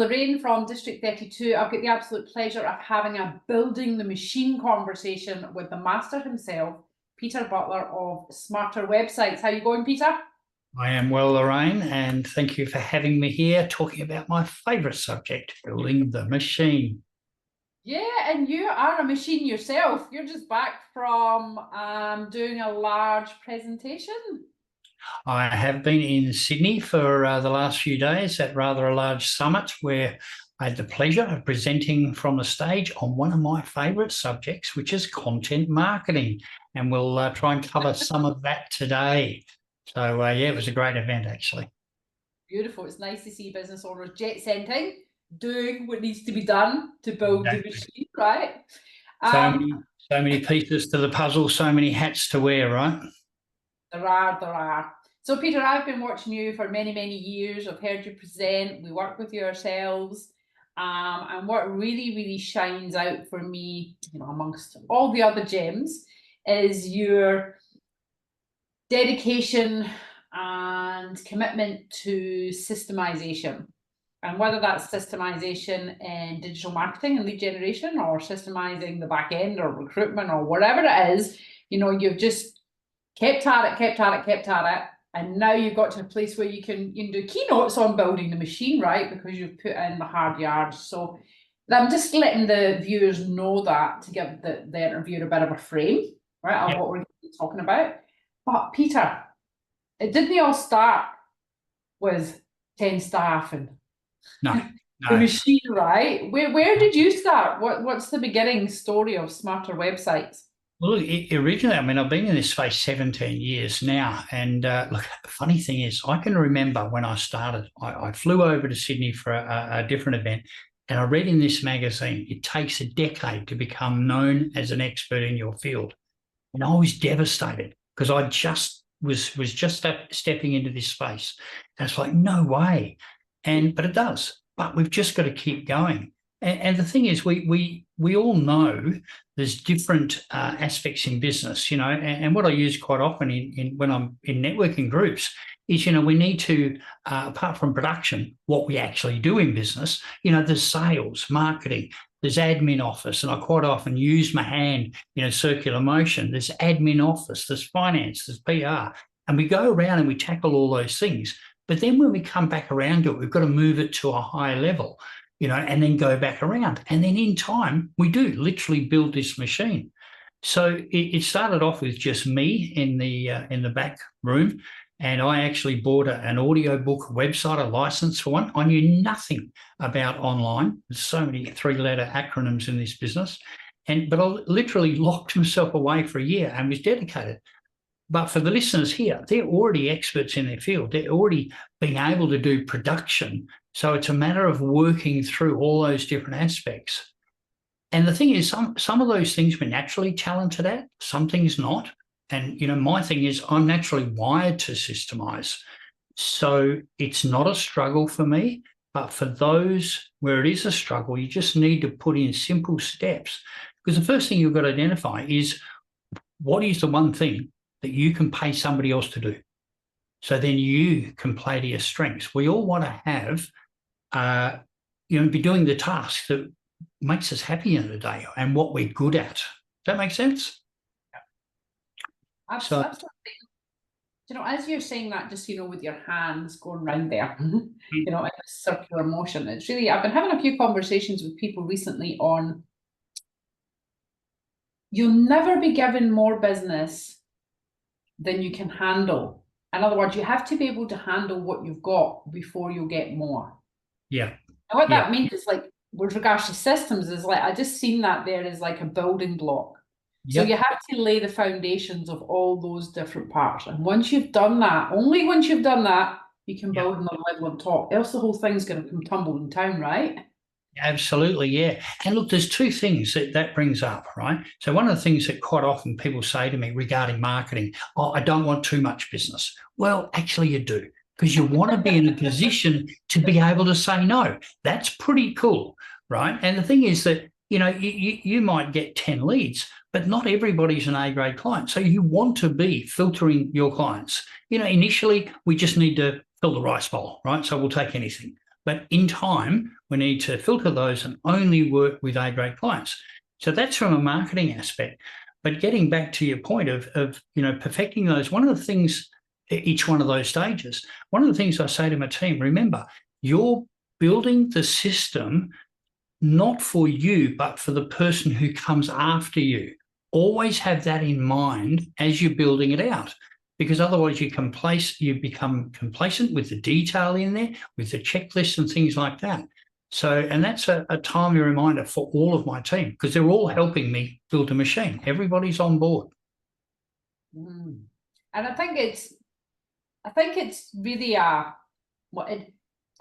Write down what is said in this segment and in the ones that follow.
Lorraine from District 32. I've got the absolute pleasure of having a building the machine conversation with the master himself, Peter Butler of Smarter Websites. How are you going, Peter? I am well, Lorraine, and thank you for having me here talking about my favourite subject, building the machine. Yeah, and you are a machine yourself. You're just back from doing a large presentation. I have been in Sydney for the last few days at rather a large summit where I had the pleasure of presenting from the stage on one of my favourite subjects, which is content marketing. And we'll try and cover some of that today. So, yeah, it was a great event, actually. Beautiful. It's nice to see business owners jet setting, doing what needs to be done to build the machine, right? So many pieces to the puzzle, so many hats to wear, right? There are. So, Peter, I've been watching you for many, many years. I've heard you present. We work with you ourselves. And what really, really shines out for me, amongst all the other gems, is your dedication and commitment to systemization. And whether that's systemization in digital marketing and lead generation, or systemizing the back end or recruitment or whatever it is, you've just kept at it. And now you've got to a place where you can do keynotes on building the machine, right? Because you've put in the hard yards. So I'm just letting the viewers know that to give the interviewer a bit of a frame, right, of what we're talking about. But Peter, it didn't all start with 10 staff and the machine, right? Where did you start? What's the beginning story of Smarter Websites? Well, originally, I've been in this space 17 years now. And look, the funny thing is, I can remember when I started, I flew over to Sydney for a different event, and I read in this magazine, it takes a decade to become known as an expert in your field. And I was devastated because I just was just stepping into this space. And it's like, no way. But it does. But we've just got to keep going. And the thing is, we all know there's different aspects in business, and what I use quite often when I'm in networking groups is, we need to, apart from production, what we actually do in business, there's sales, marketing, there's admin office, and I quite often use my hand, circular motion. There's admin office, there's finance, there's PR, and we go around and we tackle all those things. But then when we come back around to it, we've got to move it to a higher level, and then go back around. And then in time, we do literally build this machine. So it started off with just me in the back room. And I actually bought an audiobook website, a license for one. I knew nothing about online. There's so many three-letter acronyms in this business. But I literally locked myself away for a year and was dedicated. But for the listeners here, they're already experts in their field. They're already being able to do production. So it's a matter of working through all those different aspects. And the thing is, some of those things we're naturally talented at, some things not. And, my thing is I'm naturally wired to systemize. So it's not a struggle for me. But for those where it is a struggle, you just need to put in simple steps. Because the first thing you've got to identify is, what is the one thing that you can pay somebody else to do? So then you can play to your strengths. We all want to have, be doing the task that makes us happy in the day and what we're good at. Does that make sense? Absolutely. As you're saying that, just, with your hands going round there, in a circular motion, it's really, I've been having a few conversations with people recently on, you'll never be given more business than you can handle. In other words, you have to be able to handle what you've got before you'll get more. Yeah. And what that means is, like, with regards to systems, is like, I just seen that there as like a building block. So you have to lay the foundations of all those different parts. And once you've done that, only once you've done that, you can build another level on top. Else the whole thing's going to come tumbling down, right? Absolutely, yeah. And look, there's two things that brings up, right? So one of the things that quite often people say to me regarding marketing, I don't want too much business. Well, actually you do, because you want to be in a position to be able to say no. That's pretty cool, right? And the thing is that, you might get 10 leads, but not everybody's an A-grade client. So you want to be filtering your clients. Initially, we just need to fill the rice bowl, right? So we'll take anything. But in time, we need to filter those and only work with A-grade clients. So that's from a marketing aspect. But getting back to your point of perfecting those, one of the things, each one of those stages, one of the things I say to my team, remember, you're building the system not for you, but for the person who comes after you. Always have that in mind as you're building it out, because otherwise you become complacent with the detail in there, with the checklist and things like that. So, and that's a timely reminder for all of my team, because they're all helping me build a machine. Everybody's on board. And I think it's really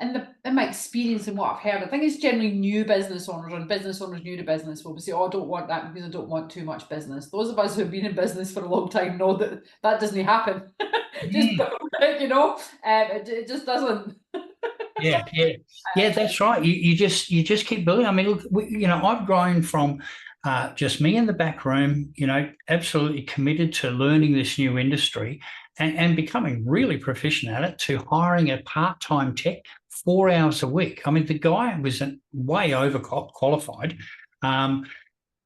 in my experience and what I've heard, I think it's generally new business owners or business owners new to business will say, "Oh, I don't want that because I don't want too much business." Those of us who have been in business for a long time know that doesn't happen. It just doesn't. Yeah, that's right. You just keep building. I mean, look, I've grown from just me in the back room, absolutely committed to learning this new industry and becoming really proficient at it, to hiring a part-time tech 4 hours a week. I mean, the guy was way overqualified. And,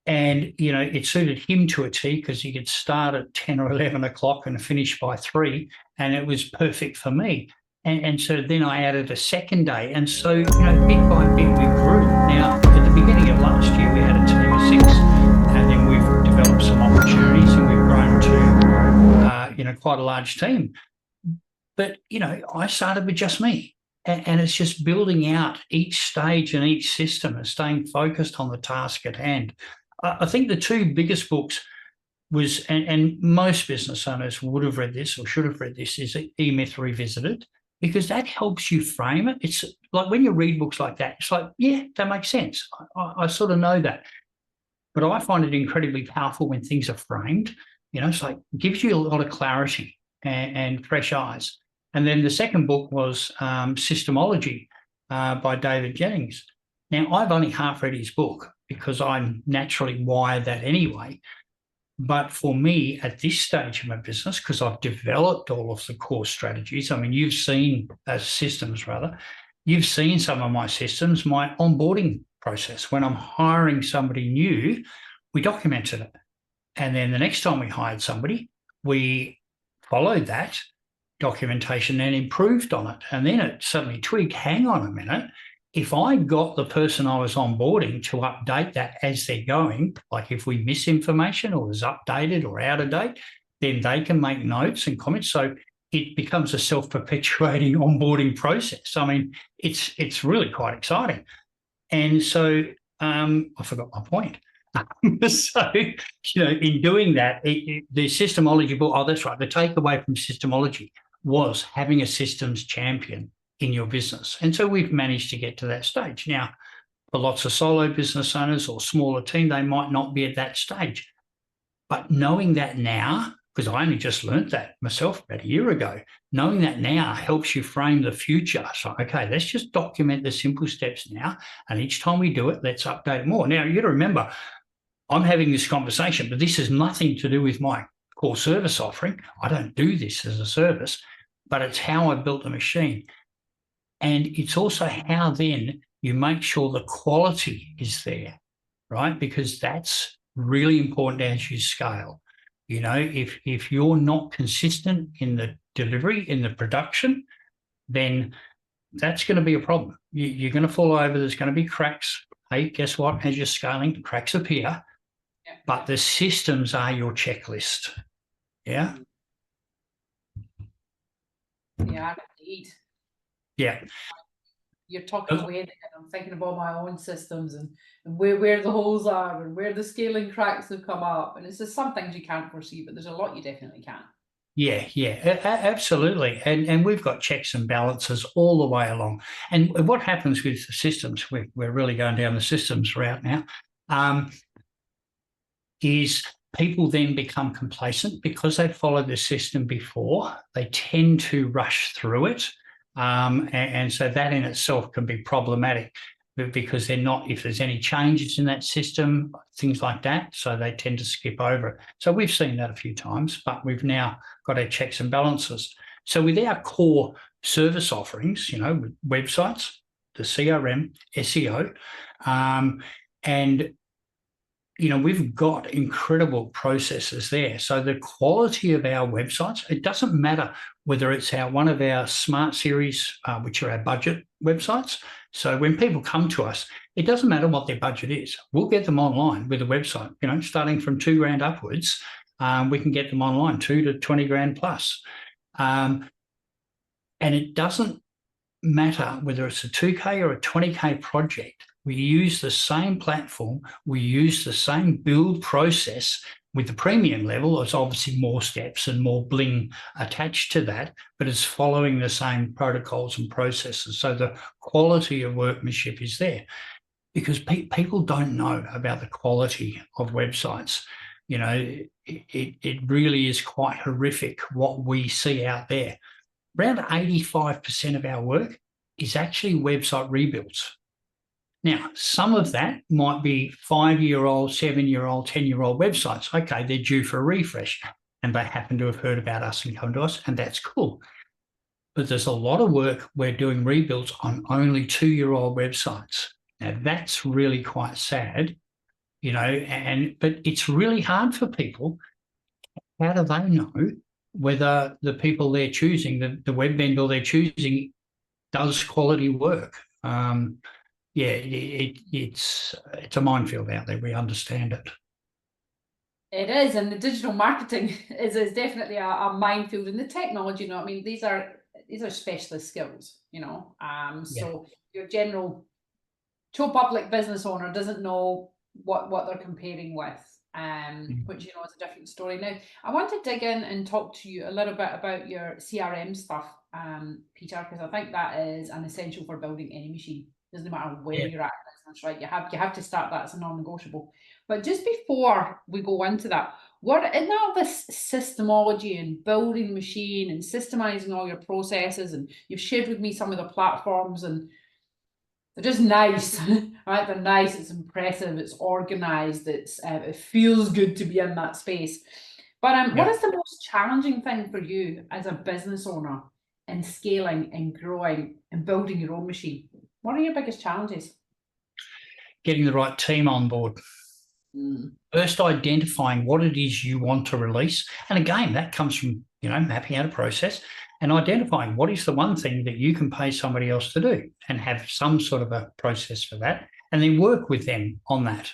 it suited him to a T, because he could start at 10 or 11 o'clock and finish by 3, and it was perfect for me. And so then I added a second day. And so, bit by bit, we grew. Now, at the beginning of last year, we had a team of 6, and then we've developed some opportunities, and we've grown to, quite a large team. But, I started with just me. And it's just building out each stage and each system and staying focused on the task at hand. I think the 2 biggest books was, and most business owners would have read this or should have read this, is E-Myth Revisited, because that helps you frame it. It's like when you read books like that, it's like, yeah, that makes sense. I sort of know that. But I find it incredibly powerful when things are framed. It's like, it gives you a lot of clarity and fresh eyes. And then the second book was Systemology by David Jennings. Now, I've only half read his book because I'm naturally wired that anyway. But for me, at this stage of my business, because I've developed all of the core strategies, I mean, you've seen systems, rather, you've seen some of my systems, my onboarding process. When I'm hiring somebody new, we documented it. And then the next time we hired somebody, we followed that documentation and improved on it. And then it suddenly twigged, hang on a minute, if I got the person I was onboarding to update that as they're going, like if we miss information or is updated or out of date, then they can make notes and comments. So it becomes a self-perpetuating onboarding process. I mean, it's really quite exciting. And so I forgot my point. So, in doing that, the Systemology book, oh, that's right. The takeaway from Systemology was having a systems champion in your business. And so we've managed to get to that stage. Now, for lots of solo business owners or smaller team, they might not be at that stage. But knowing that now, because I only just learned that myself about a year ago, knowing that now helps you frame the future. So, okay, let's just document the simple steps now. And each time we do it, let's update it more. Now, you got to remember, I'm having this conversation, but this has nothing to do with my core service offering. I don't do this as a service, but it's how I built the machine. And it's also how then you make sure the quality is there, right? Because that's really important as you scale. If you're not consistent in the delivery, in the production, then that's going to be a problem. You're going to fall over. There's going to be cracks. Hey, guess what? As you're scaling, cracks appear. Yeah. But the systems are your checklist. Yeah? Yeah, indeed. Yeah. You're talking away there, and I'm thinking about my own systems and where the holes are and where the scaling cracks have come up. And it's just some things you can't foresee, but there's a lot you definitely can. Yeah, absolutely. And we've got checks and balances all the way along. And what happens with the systems, we're really going down the systems route now, is people then become complacent because they've followed the system before. They tend to rush through it. And so that in itself can be problematic because they're not, if there's any changes in that system, things like that, so they tend to skip over it. So we've seen that a few times, but we've now got our checks and balances. So with our core service offerings, with websites, the CRM, SEO, and we've got incredible processes there. So the quality of our websites, it doesn't matter whether it's one of our Smart Series, which are our budget websites. So when people come to us, it doesn't matter what their budget is. We'll get them online with a website, starting from $2,000 upwards. We can get them online, 2 to 20 grand plus. And it doesn't matter whether it's a 2K or a 20K project. We use the same platform. We use the same build process. With the premium level, it's obviously more steps and more bling attached to that, but it's following the same protocols and processes. So the quality of workmanship is there, because people don't know about the quality of websites. It really is quite horrific what we see out there. Around 85% of our work is actually website rebuilds. Now, some of that might be 5-year-old, 7-year-old, 10-year-old websites. Okay, they're due for a refresh, and they happen to have heard about us and come to us, and that's cool. But there's a lot of work we're doing rebuilds on only 2-year-old websites. Now, that's really quite sad, but it's really hard for people. How do they know whether the people they're choosing, the web vendor they're choosing, does quality work? It's a minefield out there. We understand it. It is, and the digital marketing is definitely a minefield. And the technology, these are specialist skills, So your general public business owner doesn't know what they're comparing with, which is a different story. Now, I want to dig in and talk to you a little bit about your CRM stuff, Peter, because I think that is an essential for building any machine. Doesn't matter where you're at in business, right? You have to start that as a non-negotiable. But just before we go into that, what in all this systemology and building the machine and systemizing all your processes, and you've shared with me some of the platforms, and they're just nice, right? They're nice. It's impressive. It's organized. It feels good to be in that space. But what is the most challenging thing for you as a business owner in scaling and growing and building your own machine? What are your biggest challenges? Getting the right team on board. First, identifying what it is you want to release. And again, that comes from, mapping out a process and identifying what is the one thing that you can pay somebody else to do, and have some sort of a process for that, and then work with them on that.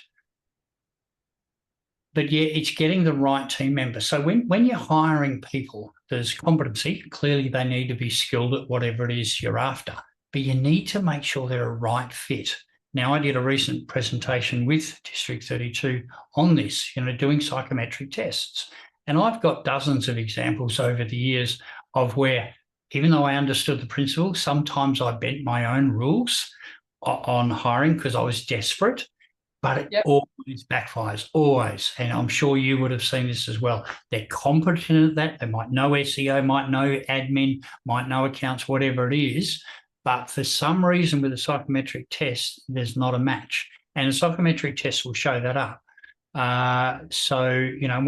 But it's getting the right team member. So when you're hiring people, there's competency. Clearly, they need to be skilled at whatever it is you're after, but you need to make sure they're a right fit. Now, I did a recent presentation with District 32 on this, doing psychometric tests. And I've got dozens of examples over the years of where, even though I understood the principle, sometimes I bent my own rules on hiring because I was desperate, but it always backfires, always. And I'm sure you would have seen this as well. They're competent at that. They might know SEO, might know admin, might know accounts, whatever it is. But for some reason with a psychometric test, there's not a match. And a psychometric test will show that up. We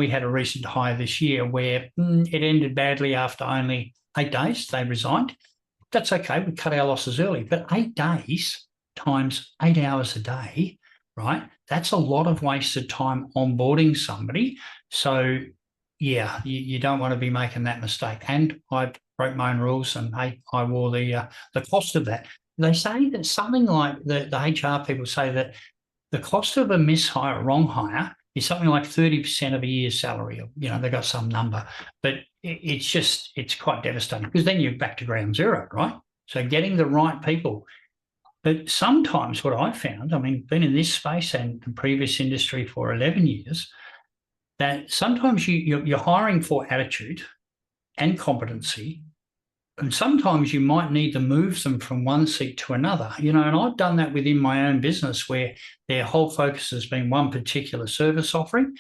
had a recent hire this year where it ended badly after only 8 days. They resigned. That's okay. We cut our losses early. But 8 days times 8 hours a day, right? That's a lot of wasted time onboarding somebody. So, you don't want to be making that mistake. And I broke my own rules, and I wore the cost of that. They say that something like the HR people say that the cost of a mishire, wrong hire, is something like 30% of a year's salary. They got some number, but it's quite devastating, because then you're back to ground zero, right? So getting the right people. But sometimes what I found, been in this space and the previous industry for 11 years, that sometimes you're hiring for attitude and competency, and sometimes you might need to move them from one seat to another, and I've done that within my own business where their whole focus has been one particular service offering,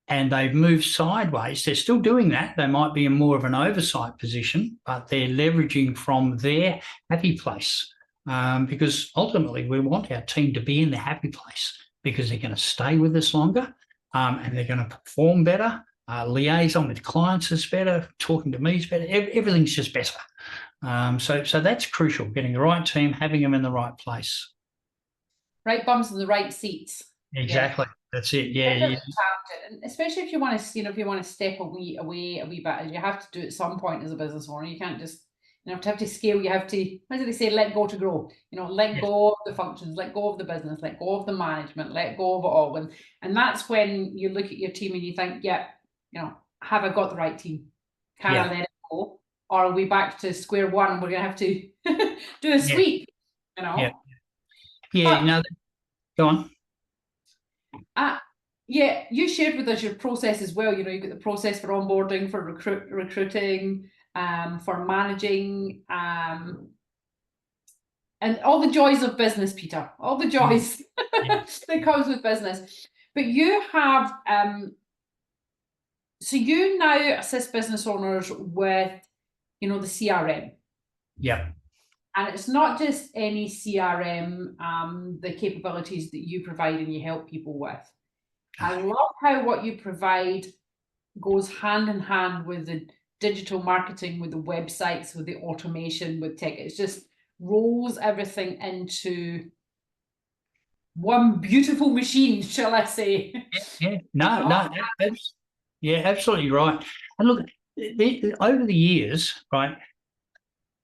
and they've moved sideways. They're still doing that. They might be in more of an oversight position, but they're leveraging from their happy place, because ultimately we want our team to be in the happy place, because they're going to stay with us longer, and they're going to perform better. Liaison with clients is better. Talking to me is better. Everything's just better. So that's crucial, getting the right team, having them in the right place. Right bums in the right seats. Yeah. Exactly. That's it. Yeah. Definitely challenge it, and especially if you want to, if you want to step away a wee bit, you have to do it at some point as a business owner. You can't just, to have to scale. You have to, what do they say? Let go to grow. Let Yes. go of the functions, let go of the business, let go of the management, let go of it all. And that's when you look at your team and you think, yeah, have I got the right team? Can I Yeah. let it go, or are we back to square one? And we're gonna have to do a Yeah. sweep. Yeah. Yeah. But No, go on. yeah, you shared with us your process as well. You've got the process for onboarding, for recruiting, for managing, and all the joys of business, Peter. All the joys Yeah. that comes with business. But you have, so you now assist business owners with, the CRM. Yeah. And it's not just any CRM, the capabilities that you provide and you help people with. I love how what you provide goes hand in hand with the digital marketing, with the websites, with the automation, with tech. It just rolls everything into one beautiful machine, shall I say? Yeah. No, no. Yeah, absolutely right. And look, over the years, right,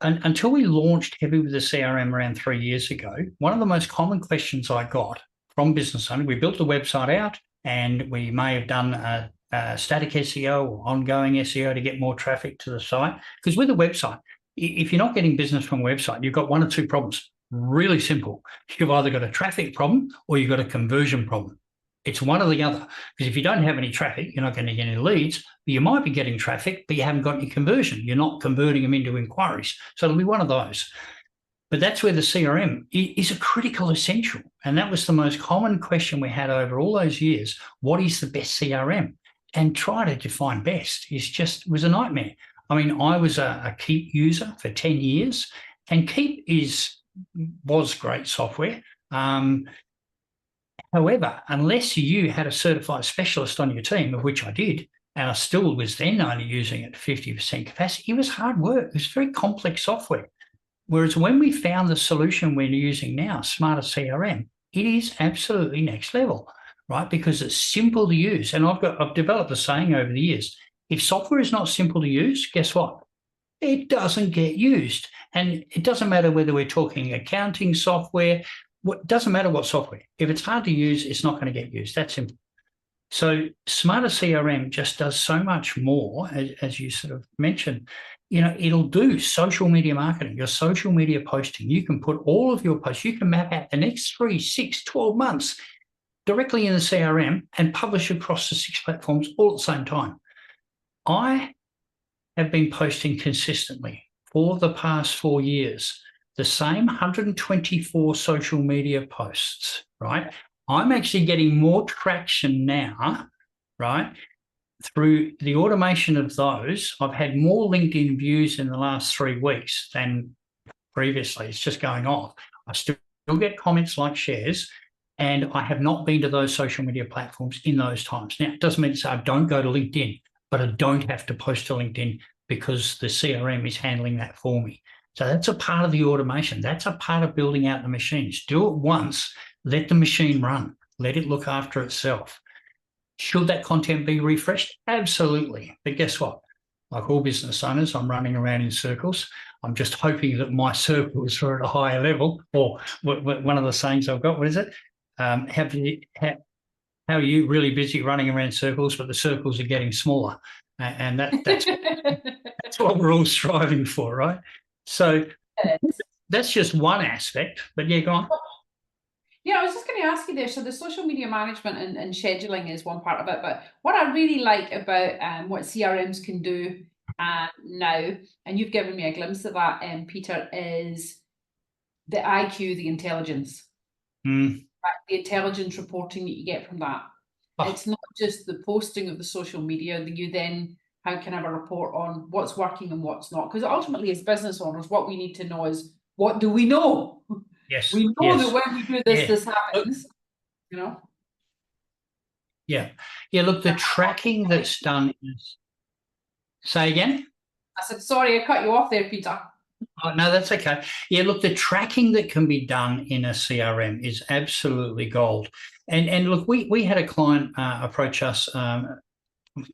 until we launched heavy with the CRM around 3 years ago, one of the most common questions I got from business owners, we built the website out and we may have done a static SEO or ongoing SEO to get more traffic to the site. Because with a website, if you're not getting business from a website, you've got one or two problems. Really simple. You've either got a traffic problem or you've got a conversion problem. It's one or the other. Because if you don't have any traffic, you're not going to get any leads. You might be getting traffic, but you haven't got any conversion. You're not converting them into inquiries. So it'll be one of those. But that's where the CRM is a critical essential. And that was the most common question we had over all those years. What is the best CRM? And try to define best was a nightmare. I mean, I was a Keep user for 10 years, and Keep was great software. However, unless you had a certified specialist on your team, of which I did, and I still was then only using it 50% capacity, it was hard work. It was very complex software. Whereas when we found the solution we're using now, Smarter CRM, it is absolutely next level, right? Because it's simple to use. And I've developed a saying over the years, if software is not simple to use, guess what? It doesn't get used. And it doesn't matter whether we're talking accounting software, doesn't matter what software. If it's hard to use, it's not going to get used. That's simple. So Smarter CRM just does so much more, as you sort of mentioned. It'll do social media marketing, your social media posting. You can put all of your posts, you can map out the next 3, 6, 12 months directly in the CRM and publish across the 6 platforms all at the same time. I have been posting consistently for the past 4 years, the same 124 social media posts, right? I'm actually getting more traction now, right? Through the automation of those, I've had more LinkedIn views in the last 3 weeks than previously. It's just going off. I still get comments, like, shares, and I have not been to those social media platforms in those times. Now, it doesn't mean to say I don't go to LinkedIn, but I don't have to post to LinkedIn because the CRM is handling that for me. So that's a part of the automation. That's a part of building out the machines. Do it once, let the machine run, let it look after itself. Should that content be refreshed? Absolutely. But guess what? Like all business owners, I'm running around in circles. I'm just hoping that my circles are at a higher level. Or one of the sayings I've got, what is it? How are you really busy running around circles, but the circles are getting smaller? And that's what we're all striving for, right? So that's just one aspect. But yeah, go on. Yeah, I was just going to ask you there. So the social media management and scheduling is one part of it, but what I really like about what CRMs can do now, and you've given me a glimpse of that, Peter, is the IQ, the intelligence, Mm. the intelligence reporting that you get from that. Oh. It's not just the posting of the social media that you then how can have a report on what's working and what's not. Because ultimately, as business owners, what we need to know is what do we know? Yes. We know yes. that when we do this, Yeah. this happens. Yeah. Yeah. Look, the tracking that's done is. Say again? I said, sorry, I cut you off there, Peter. Oh, no, that's okay. Yeah, look, the tracking that can be done in a CRM is absolutely gold. And look, we had a client approach us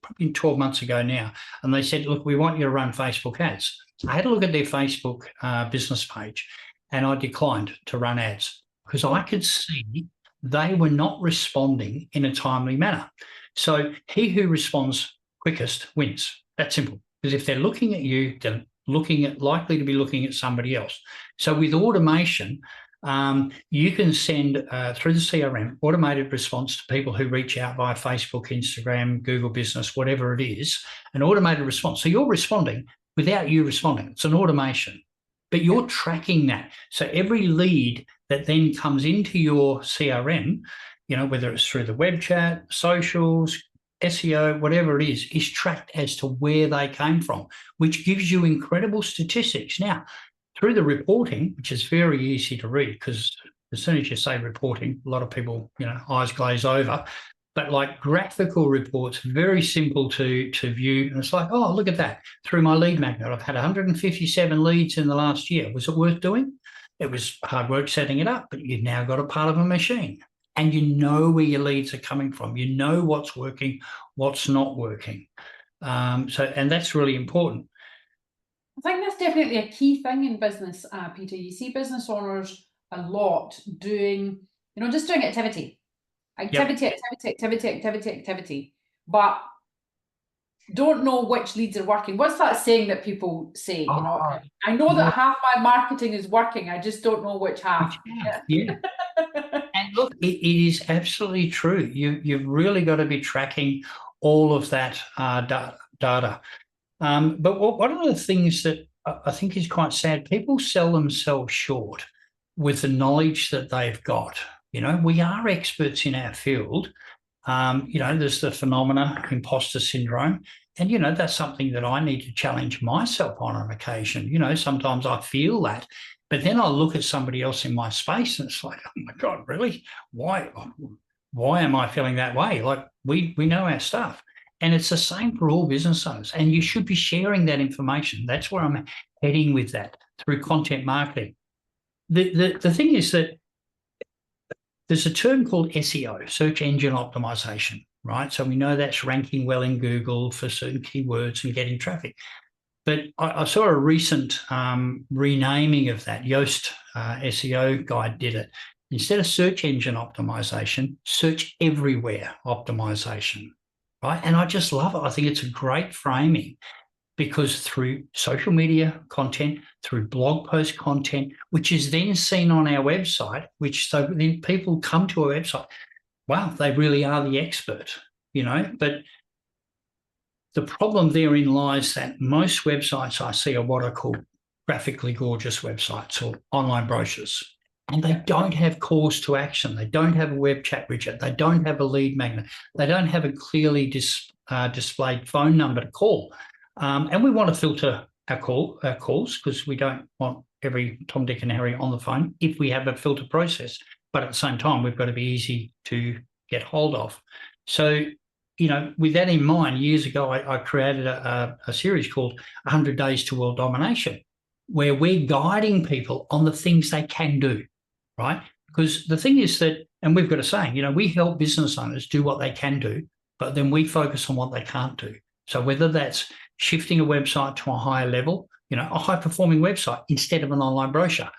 probably 12 months ago now, and they said, look, we want you to run Facebook ads. So I had a look at their Facebook business page, and I declined to run ads because I could see they were not responding in a timely manner. So he who responds quickest wins. That's simple. Because if they're looking at you, they're likely to be looking at somebody else. So with automation, you can send through the CRM automated response to people who reach out via Facebook, Instagram, Google Business, whatever it is, an automated response. So you're responding without you responding. It's an automation, but you're tracking that. So every lead that then comes into your CRM, whether it's through the web chat, socials, SEO, whatever it is tracked as to where they came from, which gives you incredible statistics. Now, through the reporting, which is very easy to read, because as soon as you say reporting, a lot of people, eyes glaze over. But like graphical reports, very simple to view. And it's like, oh, look at that. Through my lead magnet, I've had 157 leads in the last year. Was it worth doing? It was hard work setting it up, but you've now got a part of a machine. And you know where your leads are coming from. You know what's working, what's not working. And that's really important. I think that's definitely a key thing in business, Peter. You see business owners a lot doing, just doing activity, but don't know which leads are working. What's that saying that people say? I know that half my marketing is working. I just don't know which half. Yeah. And look, it is absolutely true. You've really got to be tracking all of that data. But one of the things that I think is quite sad, people sell themselves short with the knowledge that they've got. We are experts in our field. There's the phenomena, imposter syndrome. And, that's something that I need to challenge myself on occasion. Sometimes I feel that. But then I look at somebody else in my space and it's like, oh, my God, really? Why am I feeling that way? Like, we know our stuff. And it's the same for all business owners. And you should be sharing that information. That's where I'm heading with that, through content marketing. The thing is that there's a term called SEO, search engine optimization, right? So we know that's ranking well in Google for certain keywords and getting traffic. But I saw a recent renaming of that. Yoast SEO guide did it. Instead of search engine optimization, search everywhere optimization, right? And I just love it. I think it's a great framing, because through social media content, through blog post content, which is then seen on our website, so then people come to our website, wow, they really are the expert, but the problem therein lies that most websites I see are what I call graphically gorgeous websites or online brochures. And they don't have calls to action. They don't have a web chat widget. They don't have a lead magnet. They don't have a clearly displayed phone number to call. And we want to filter our calls, because we don't want every Tom, Dick and Harry on the phone if we have a filter process. But at the same time, we've got to be easy to get hold of. So, with that in mind, years ago, I created a series called 100 Days to World Domination, where we're guiding people on the things they can do, right? Because the thing is that, and we've got a saying, we help business owners do what they can do, but then we focus on what they can't do. So whether that's shifting a website to a higher level, a high-performing website instead of an online brochure,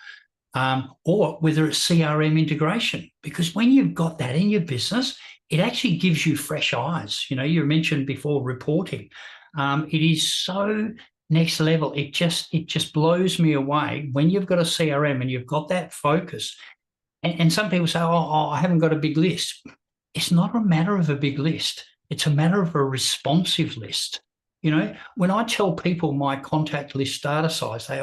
or whether it's CRM integration, because when you've got that in your business, it actually gives you fresh eyes. You mentioned before reporting. It is so next level. It just blows me away when you've got a CRM and you've got that focus. And some people say, oh, I haven't got a big list. It's not a matter of a big list. It's a matter of a responsive list. When I tell people my contact list data size, they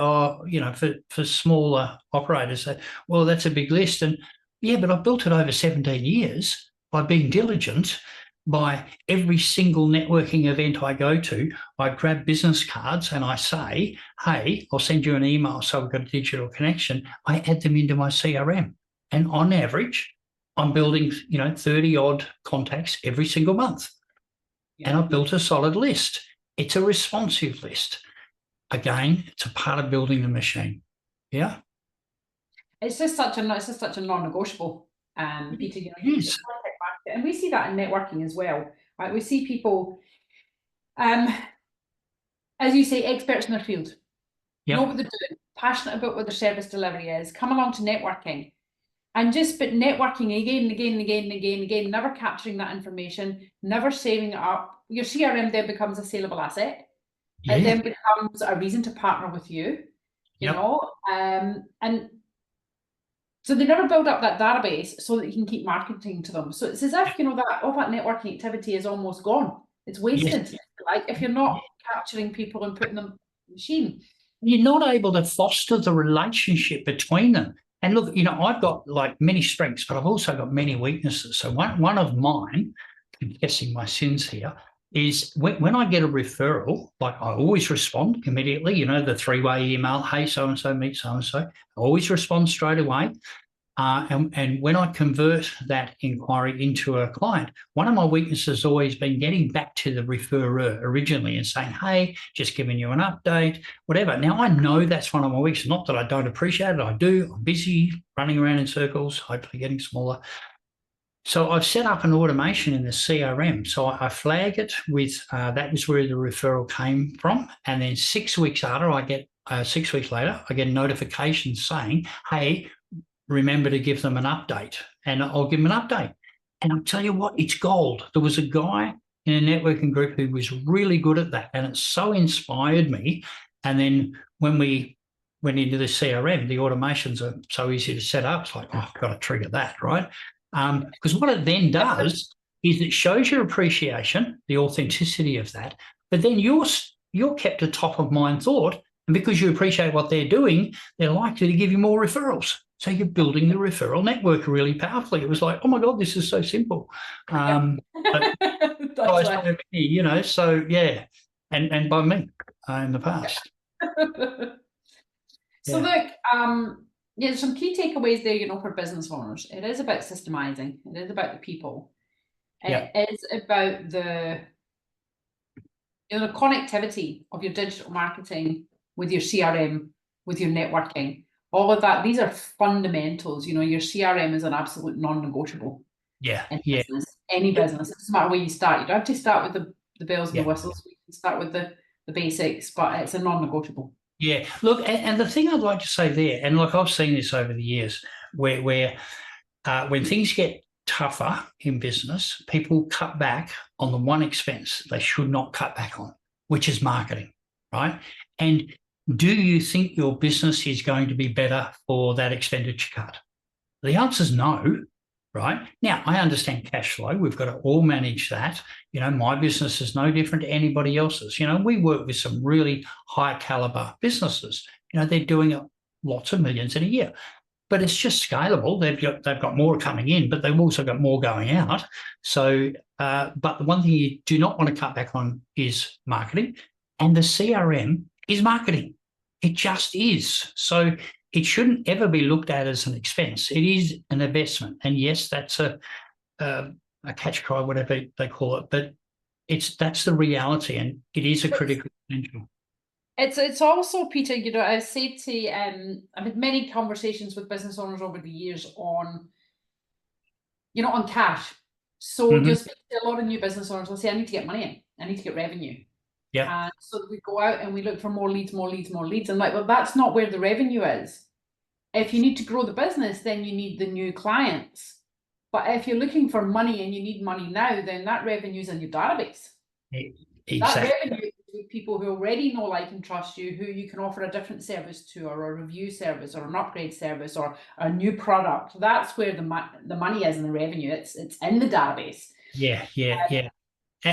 for smaller operators, say, well, that's a big list. And yeah, but I've built it over 17 years by being diligent. By every single networking event I go to, I grab business cards and I say, hey, I'll send you an email so we've got a digital connection. I add them into my CRM. And on average, I'm building, 30 odd contacts every single month. And I've built a solid list. It's a responsive list. again, it's a part of building the machine. Yeah. It's just such a non-negotiable, Peter. You know, Yes. and we see that in networking as well. Right? We see people, as you say, experts in their field, know what they're doing, passionate about what their service delivery is, come along to networking, and but networking again and again and again and again and again, never capturing that information, never saving it up. Your CRM then becomes a saleable asset. Yeah. It then becomes a reason to partner with you, you know, and so they never build up that database so that you can keep marketing to them. So it's as if, you know, that all that networking activity is almost gone. It's wasted. Yes. Like if you're not capturing people and putting them in the machine. You're not able to foster the relationship between them. And look, you know, I've got like many strengths, but I've also got many weaknesses. So one of mine, confessing my sins here, is when I get a referral, like I always respond immediately, you know, the 3-way email, hey, so-and-so, meet so-and-so. I always respond straight away. And when I convert that inquiry into a client, one of my weaknesses has always been getting back to the referrer originally and saying, hey, just giving you an update, whatever. Now, I know that's one of my weaknesses. Not that I don't appreciate it. I do. I'm busy running around in circles, hopefully getting smaller. So I've set up an automation in the CRM. So I flag it with that was where the referral came from. And then 6 weeks later, I get a notification saying, hey, remember to give them an update, and I'll give them an update. And I'll tell you what, it's gold. There was a guy in a networking group who was really good at that, and it so inspired me. And then when we went into the CRM, the automations are so easy to set up. It's like, oh, I've got to trigger that, right? Because what it then does is it shows your appreciation, the authenticity of that, but then you're kept a top of mind thought. And because you appreciate what they're doing, they're likely to give you more referrals. So you're building the referral network really powerfully. It was like, oh my God, this is so simple. But by me, you know, so yeah, and by me in the past. So look, there's some key takeaways there, you know, for business owners. It is about systemizing. It is about the people. It is about the connectivity of your digital marketing with your CRM, with your networking. All of that, these are fundamentals. You know, your CRM is an absolute non-negotiable. In business, any business. It doesn't matter where you start. You don't have to start with the bells and the whistles. You can start with the basics, but it's a non-negotiable. Yeah. Look, and the thing I'd like to say there, and look, I've seen this over the years, where when things get tougher in business, people cut back on the one expense they should not cut back on, which is marketing, right? And do you think your business is going to be better for that expenditure cut? The answer is no, right? Now, I understand cash flow. We've got to all manage that. You know, my business is no different to anybody else's. You know, we work with some really high caliber businesses. You know, they're doing lots of millions in a year, but it's just scalable. They've got more coming in, but they've also got more going out. So, but the one thing you do not want to cut back on is marketing, and the CRM is marketing. It just is. So it shouldn't ever be looked at as an expense. It is an investment. And yes, that's a catch cry, whatever they call it, but that's the reality, and it is a critical essential. It's also, Peter, you know, I say to I've had many conversations with business owners over the years on, you know, on cash. So you'll speak to a lot of new business owners, they'll say, I need to get money in, I need to get revenue. Yeah. And so we go out and we look for more leads. And like, well, that's not where the revenue is. If you need to grow the business, then you need the new clients. But if you're looking for money and you need money now, then that revenue's in your database. Exactly. That revenue is with people who already know, like, and trust you, who you can offer a different service to, or a review service, or an upgrade service, or a new product. That's where the money is in the revenue. It's in the database. Yeah.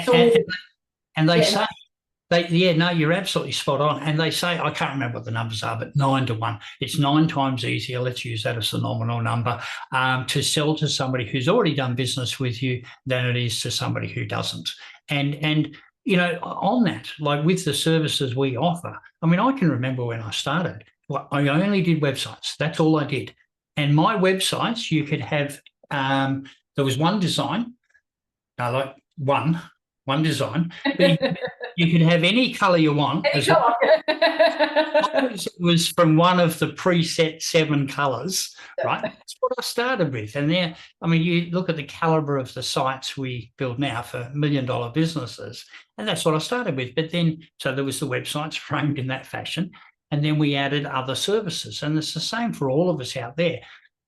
So, and they say, no, you're absolutely spot on. And they say, I can't remember what the numbers are, but 9 to 1. It's 9 times easier, let's use that as a nominal number, to sell to somebody who's already done business with you than it is to somebody who doesn't. And you know, on that, like with the services we offer, I mean, I can remember when I started, I only did websites. That's all I did. And my websites, you could have, there was one design, like one one design, but you could have any color you want. Any As long colour. as it was from one of the preset 7 colors, right? That's what I started with. And there, I mean, you look at the caliber of the sites we build now for $1 million businesses, and that's what I started with. But then, so there was the websites framed in that fashion, and then we added other services, and it's the same for all of us out there.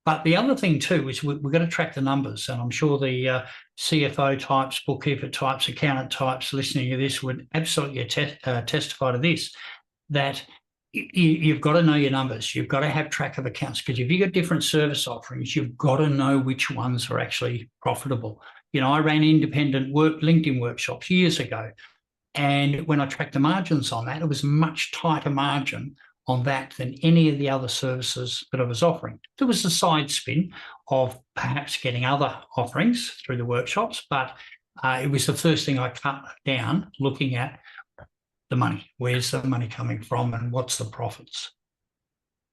But the other thing too is we've got to track the numbers, and I'm sure the CFO types, bookkeeper types, accountant types listening to this would absolutely testify to this, that you've got to know your numbers. You've got to have track of accounts, because if you've got different service offerings, you've got to know which ones are actually profitable. You know, I ran independent LinkedIn workshops years ago, and when I tracked the margins on that, it was a much tighter margin on that than any of the other services that I was offering. There was a side spin of perhaps getting other offerings through the workshops, but it was the first thing I cut down, looking at the money. Where's the money coming from, and what's the profits?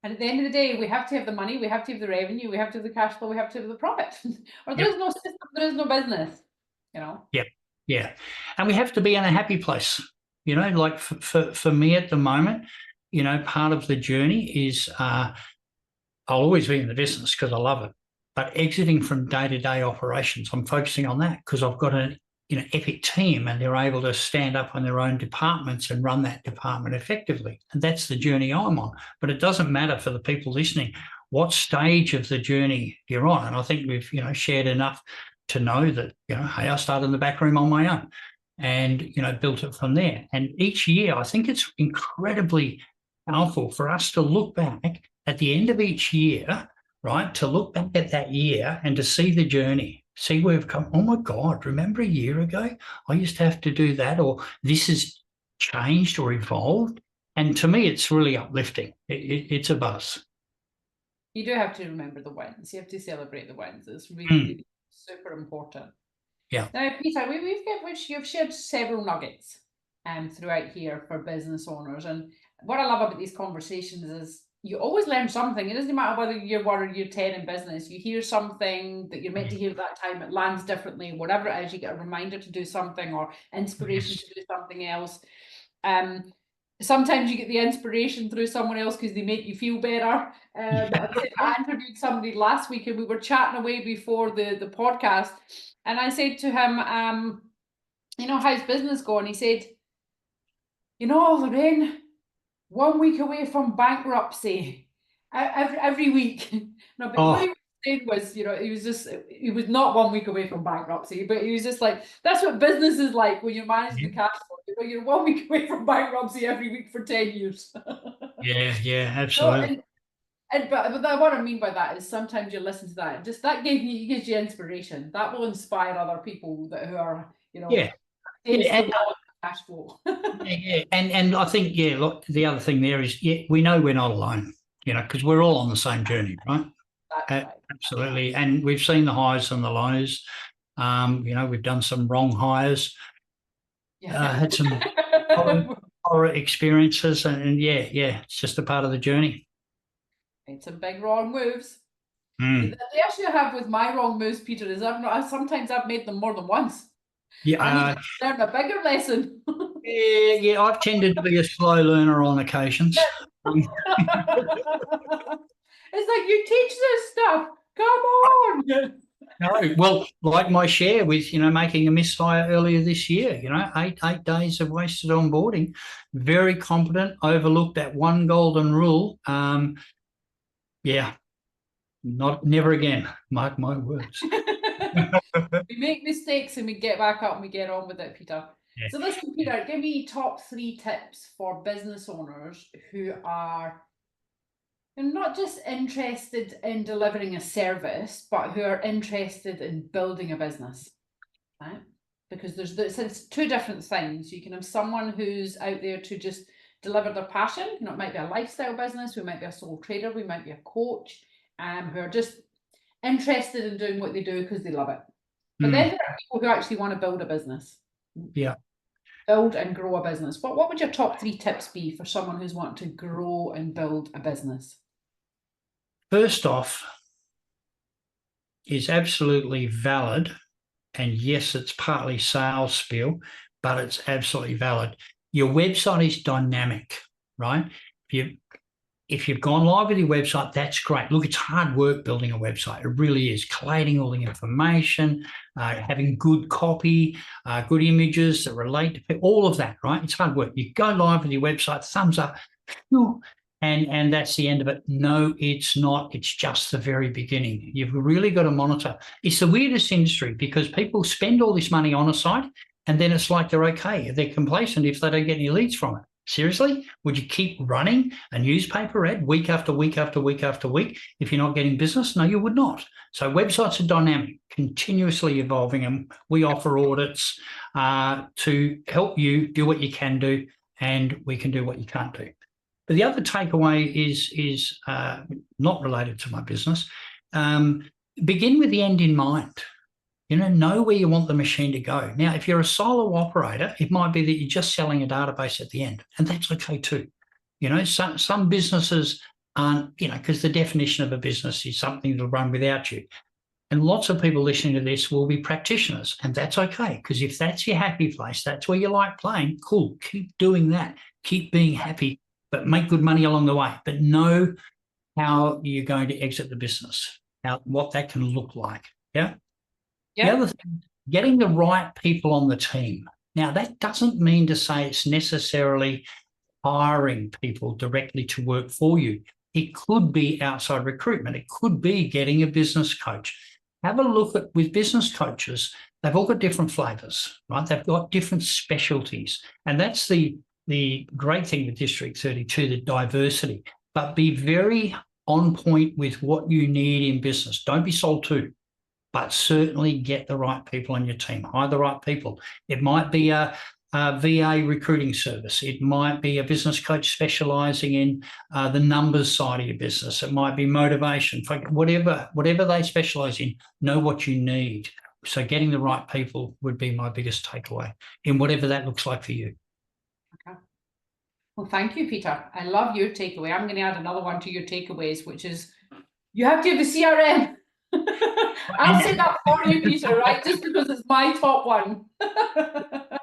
And at the end of the day, we have to have the money, we have to have the revenue, we have to have the cash flow, we have to have the profit. Or there's no system, there is no business, you know? Yeah. And we have to be in a happy place. You know, like for me at the moment, you know, part of the journey is I'll always be in the business because I love it. But exiting from day-to-day operations, I'm focusing on that because I've got an epic team, and they're able to stand up on their own departments and run that department effectively. And that's the journey I'm on. But it doesn't matter for the people listening what stage of the journey you're on. And I think we've, shared enough to know that, hey, I started in the back room on my own and, built it from there. And each year, I think it's incredibly powerful for us to look back at the end of each year, right? To look back at that year and to see the journey, see where we've come. Oh my God, remember a year ago, I used to have to do that, or this has changed or evolved. And to me, it's really uplifting. It's a buzz. You do have to remember the wins. You have to celebrate the wins. It's really super important. Yeah. Now, Peter, you've shared several nuggets throughout here for business owners. And what I love about these conversations is you always learn something. It doesn't matter whether you're 1 or you're 10 in business. You hear something that you're meant to hear at that time. It lands differently. Whatever it is, you get a reminder to do something or inspiration to do something else. Sometimes you get the inspiration through someone else because they make you feel better. I interviewed somebody last week and we were chatting away before the podcast. And I said to him, how's business going? He said, Lorraine, 1 week away from bankruptcy every week. No, but what he was saying was, he was not 1 week away from bankruptcy, but he was just like, that's what business is like when you're managing the cash flow. You're 1 week away from bankruptcy every week for 10 years. Yeah, absolutely. But what I mean by that is sometimes you listen to that, just that gives you inspiration. That will inspire other people who are, cash flow. And I think, look, the other thing there is, we know we're not alone, because we're all on the same journey, right? That's right. Absolutely. And we've seen the highs and the lows. We've done some wrong hires, had some horror experiences, and it's just a part of the journey. Made some big wrong moves. The issue I have with my wrong moves, Peter, is sometimes I've made them more than once. Yeah, I need to learn a bigger lesson. Yeah, I've tended to be a slow learner on occasions. It's like, you teach this stuff. Come on. No, well, like my share with, making a misfire earlier this year, 8 days of wasted onboarding, very competent, overlooked that one golden rule. Never again. Mark my words. We make mistakes and we get back up and we get on with it, Peter. Yeah. So listen, Peter, give me top 3 tips for business owners who are not just interested in delivering a service, but who are interested in building a business, right? Because it's 2 different things. You can have someone who's out there to just deliver their passion. It might be a lifestyle business, we might be a sole trader, we might be a coach, who are just interested in doing what they do because they love it. But then there are people who actually want to build a business. Yeah. Build and grow a business. What would your top 3 tips be for someone who's wanting to grow and build a business? First off, is absolutely valid and yes, it's partly sales spiel, but it's absolutely valid. Your website is dynamic, right? If you've gone live with your website, that's great. Look, it's hard work building a website. It really is. Collating all the information, having good copy, good images that relate to people, all of that, right? It's hard work. You go live with your website, thumbs up, and that's the end of it. No, it's not. It's just the very beginning. You've really got to monitor. It's the weirdest industry because people spend all this money on a site and then it's like they're okay. They're complacent if they don't get any leads from it. Seriously? Would you keep running a newspaper ad week after week after week after week if you're not getting business? No, you would not. So websites are dynamic, continuously evolving, and we offer audits to help you do what you can do, and we can do what you can't do. But the other takeaway is not related to my business. Begin with the end in mind. Know where you want the machine to go. Now, if you're a solo operator, it might be that you're just selling a database at the end, and that's okay too. Some businesses aren't, because the definition of a business is something to run without you. And lots of people listening to this will be practitioners, and that's okay, because if that's your happy place, that's where you like playing, cool, keep doing that. Keep being happy, but make good money along the way. But know how you're going to exit the business, what that can look like. Yeah. The other thing, getting the right people on the team. Now, that doesn't mean to say it's necessarily hiring people directly to work for you. It could be outside recruitment. It could be getting a business coach. Have a look at, with business coaches, they've all got different flavors, right? They've got different specialties. And that's the great thing with District 32, the diversity. But be very on point with what you need in business. Don't be sold to. But certainly get the right people on your team. Hire the right people. It might be a VA recruiting service. It might be a business coach specializing in the numbers side of your business. It might be motivation. Whatever they specialize in, know what you need. So getting the right people would be my biggest takeaway in whatever that looks like for you. Okay. Well, thank you, Peter. I love your takeaway. I'm going to add another one to your takeaways, which is you have to have the CRM. I'll say that for you, Peter, right? Just because it's my top one.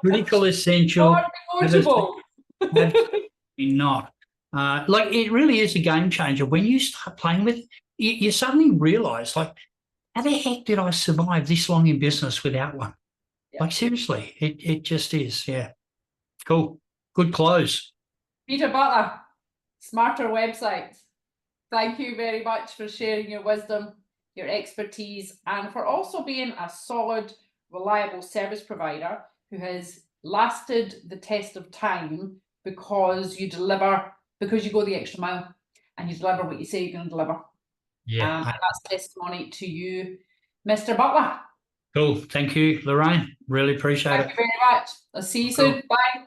Critical, essential. Non-negotiable. Absolutely not. Like, it really is a game changer. When you start playing with it, you suddenly realize, like, how the heck did I survive this long in business without one? Yeah. Like, seriously, it just is. Yeah. Cool. Good close. Peter Butler, Smarter Websites. Thank you very much for sharing your wisdom, your expertise, and for also being a solid, reliable service provider who has lasted the test of time because you deliver, because you go the extra mile and you deliver what you say you're going to deliver. Yeah. And that's testimony to you, Mr. Butler. Cool. Thank you, Lorraine. Really appreciate it. Thank you very much. I'll see you soon. Bye.